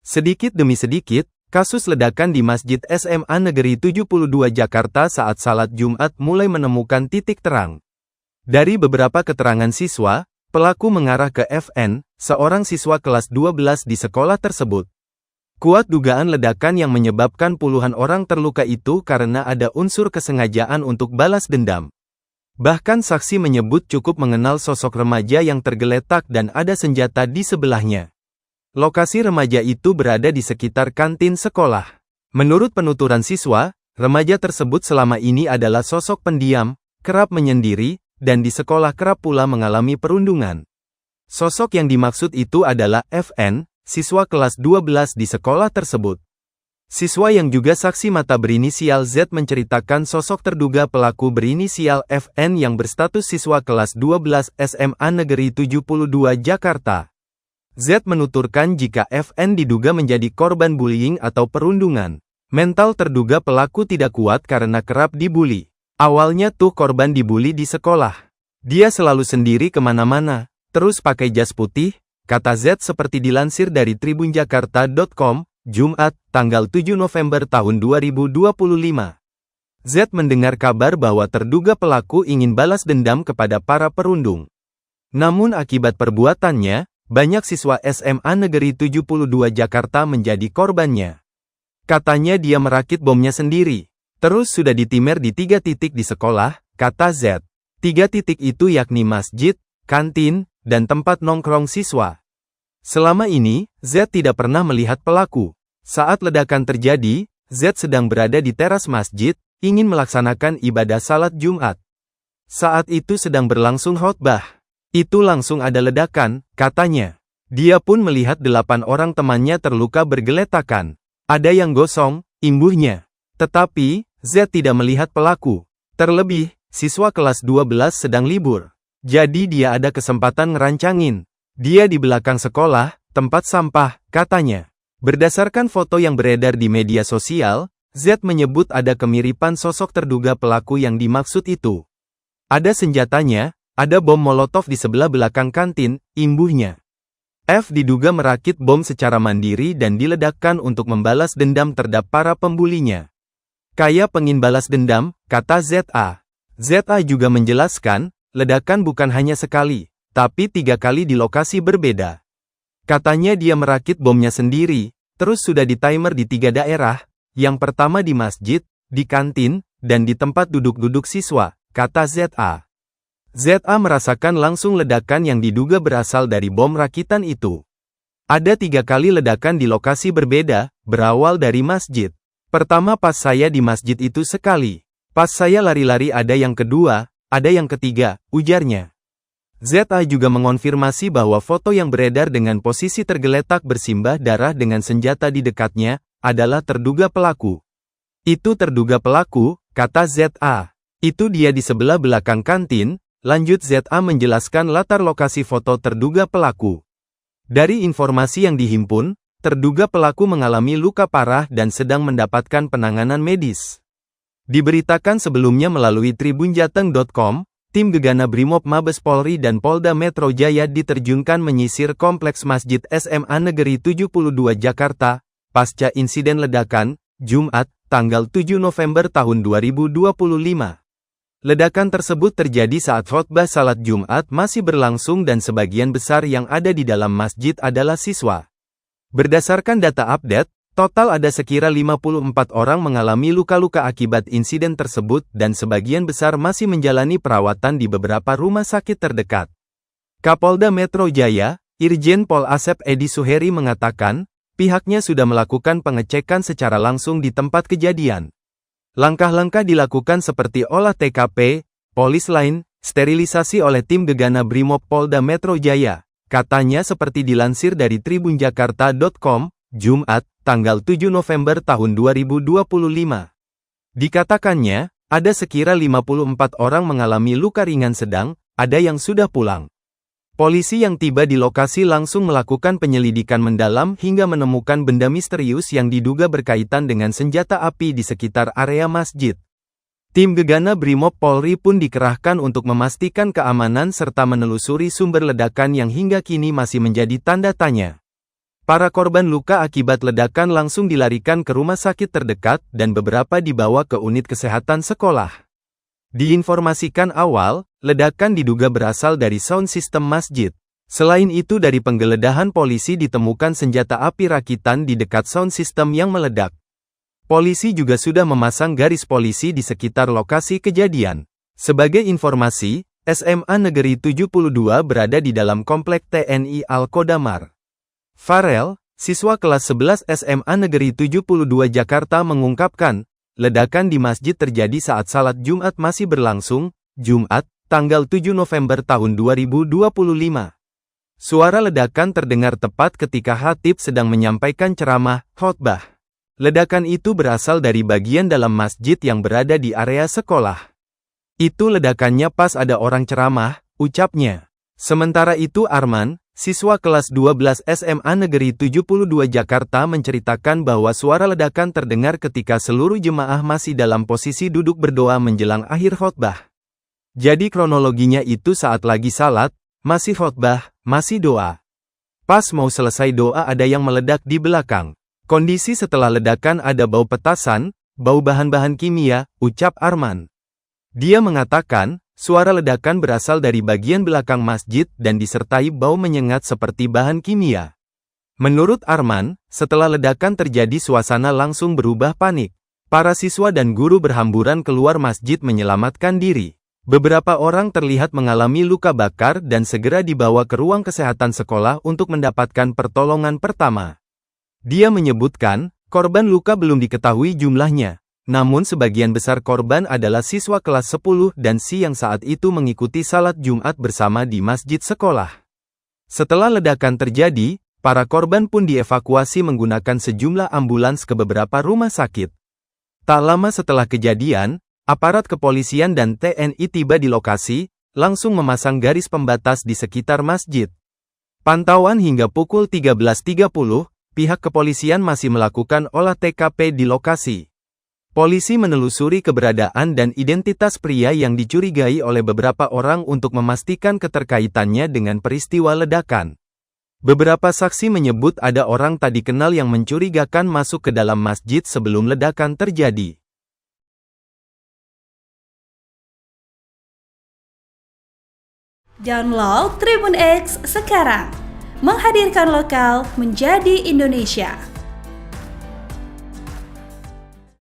Sedikit demi sedikit, kasus ledakan di Masjid SMA Negeri 72 Jakarta saat salat Jumat mulai menemukan titik terang. Dari beberapa keterangan siswa, pelaku mengarah ke FN, seorang siswa kelas 12 di sekolah tersebut. Kuat dugaan ledakan yang menyebabkan puluhan orang terluka itu karena ada unsur kesengajaan untuk balas dendam. Bahkan saksi menyebut cukup mengenal sosok remaja yang tergeletak dan ada senjata di sebelahnya. Lokasi remaja itu berada di sekitar kantin sekolah. Menurut penuturan siswa, remaja tersebut selama ini adalah sosok pendiam, kerap menyendiri, dan di sekolah kerap pula mengalami perundungan. Sosok yang dimaksud itu adalah FN, siswa kelas 12 di sekolah tersebut. Siswa yang juga saksi mata berinisial Z menceritakan sosok terduga pelaku berinisial FN yang berstatus siswa kelas 12 SMA Negeri 72 Jakarta. Z menuturkan jika FN diduga menjadi korban bullying atau perundungan. Mental terduga pelaku tidak kuat karena kerap dibully. Awalnya tuh korban dibully di sekolah. Dia selalu sendiri kemana-mana, terus pakai jas putih, kata Z seperti dilansir dari tribunjakarta.com, Jumat, tanggal 7 November tahun 2025. Z mendengar kabar bahwa terduga pelaku ingin balas dendam kepada para perundung. Namun akibat perbuatannya, banyak siswa SMA Negeri 72 Jakarta menjadi korbannya. Katanya dia merakit bomnya sendiri. Terus sudah ditimer di 3 titik di sekolah, kata Z. 3 titik itu yakni masjid, kantin, dan tempat nongkrong siswa. Selama ini, Z tidak pernah melihat pelaku. Saat ledakan terjadi, Z sedang berada di teras masjid, ingin melaksanakan ibadah salat Jumat. Saat itu sedang berlangsung khotbah. Itu langsung ada ledakan, katanya. Dia pun melihat 8 orang temannya terluka bergeletakan. Ada yang gosong, imbuhnya. Tetapi, Z tidak melihat pelaku. Terlebih, siswa kelas 12 sedang libur. Jadi dia ada kesempatan ngerancangin. Dia di belakang sekolah, tempat sampah, katanya. Berdasarkan foto yang beredar di media sosial, Z menyebut ada kemiripan sosok terduga pelaku yang dimaksud itu. Ada senjatanya, ada bom molotov di sebelah belakang kantin, imbuhnya. F diduga merakit bom secara mandiri dan diledakkan untuk membalas dendam terhadap para pembulinya. Kayak pengin balas dendam, kata ZA. ZA juga menjelaskan, ledakan bukan hanya sekali, tapi 3 kali di lokasi berbeda. Katanya dia merakit bomnya sendiri, terus sudah di-timer di 3 daerah, yang pertama di masjid, di kantin, dan di tempat duduk-duduk siswa, kata ZA. ZA merasakan langsung ledakan yang diduga berasal dari bom rakitan itu. Ada 3 kali ledakan di lokasi berbeda, berawal dari masjid. Pertama pas saya di masjid itu sekali. Pas saya lari-lari ada yang kedua, ada yang ketiga, ujarnya. ZA juga mengonfirmasi bahwa foto yang beredar dengan posisi tergeletak bersimbah darah dengan senjata di dekatnya, adalah terduga pelaku. Itu terduga pelaku, kata ZA. Itu dia di sebelah belakang kantin. Lanjut ZA menjelaskan latar lokasi foto terduga pelaku. Dari informasi yang dihimpun, terduga pelaku mengalami luka parah dan sedang mendapatkan penanganan medis. Diberitakan sebelumnya melalui tribunjateng.com, tim Gegana Brimob Mabes Polri dan Polda Metro Jaya diterjunkan menyisir kompleks Masjid SMA Negeri 72 Jakarta, pasca insiden ledakan, Jumat, tanggal 7 November tahun 2025. Ledakan tersebut terjadi saat khotbah salat Jumat masih berlangsung dan sebagian besar yang ada di dalam masjid adalah siswa. Berdasarkan data update, total ada sekira 54 orang mengalami luka-luka akibat insiden tersebut dan sebagian besar masih menjalani perawatan di beberapa rumah sakit terdekat. Kapolda Metro Jaya, Irjen Pol Asep Edi Suheri mengatakan, pihaknya sudah melakukan pengecekan secara langsung di tempat kejadian. Langkah-langkah dilakukan seperti olah TKP, polis lain, sterilisasi oleh tim Gegana Brimob Polda Metro Jaya, katanya seperti dilansir dari tribunjakarta.com, Jumat, tanggal 7 November tahun 2025. Dikatakannya, ada sekira 54 orang mengalami luka ringan sedang, ada yang sudah pulang. Polisi yang tiba di lokasi langsung melakukan penyelidikan mendalam hingga menemukan benda misterius yang diduga berkaitan dengan senjata api di sekitar area masjid. Tim Gegana Brimob Polri pun dikerahkan untuk memastikan keamanan serta menelusuri sumber ledakan yang hingga kini masih menjadi tanda tanya. Para korban luka akibat ledakan langsung dilarikan ke rumah sakit terdekat dan beberapa dibawa ke unit kesehatan sekolah. Diinformasikan awal, ledakan diduga berasal dari sound system masjid. Selain itu dari penggeledahan polisi ditemukan senjata api rakitan di dekat sound system yang meledak. Polisi juga sudah memasang garis polisi di sekitar lokasi kejadian. Sebagai informasi, SMA Negeri 72 berada di dalam komplek TNI Al-Qodamar. Farel, siswa kelas 11 SMA Negeri 72 Jakarta mengungkapkan, ledakan di masjid terjadi saat salat Jumat masih berlangsung, Jumat, tanggal 7 November tahun 2025. Suara ledakan terdengar tepat ketika khatib sedang menyampaikan ceramah, khotbah. Ledakan itu berasal dari bagian dalam masjid yang berada di area sekolah. Itu ledakannya pas ada orang ceramah, ucapnya. Sementara itu Arman, siswa kelas 12 SMA Negeri 72 Jakarta menceritakan bahwa suara ledakan terdengar ketika seluruh jemaah masih dalam posisi duduk berdoa menjelang akhir khotbah. Jadi kronologinya itu saat lagi salat, masih khotbah, masih doa. Pas mau selesai doa ada yang meledak di belakang. Kondisi setelah ledakan ada bau petasan, bau bahan-bahan kimia, ucap Arman. Dia mengatakan, suara ledakan berasal dari bagian belakang masjid dan disertai bau menyengat seperti bahan kimia. Menurut Arman, setelah ledakan terjadi suasana langsung berubah panik. Para siswa dan guru berhamburan keluar masjid menyelamatkan diri. Beberapa orang terlihat mengalami luka bakar dan segera dibawa ke ruang kesehatan sekolah untuk mendapatkan pertolongan pertama. Dia menyebutkan, korban luka belum diketahui jumlahnya. Namun sebagian besar korban adalah siswa kelas 10 dan Si yang saat itu mengikuti salat Jumat bersama di masjid sekolah. Setelah ledakan terjadi, para korban pun dievakuasi menggunakan sejumlah ambulans ke beberapa rumah sakit. Tak lama setelah kejadian, aparat kepolisian dan TNI tiba di lokasi, langsung memasang garis pembatas di sekitar masjid. Pantauan hingga pukul 13.30, pihak kepolisian masih melakukan olah TKP di lokasi. Polisi menelusuri keberadaan dan identitas pria yang dicurigai oleh beberapa orang untuk memastikan keterkaitannya dengan peristiwa ledakan. Beberapa saksi menyebut ada orang tak dikenal yang mencurigakan masuk ke dalam masjid sebelum ledakan terjadi. Download Tribun X sekarang, menghadirkan lokal menjadi Indonesia.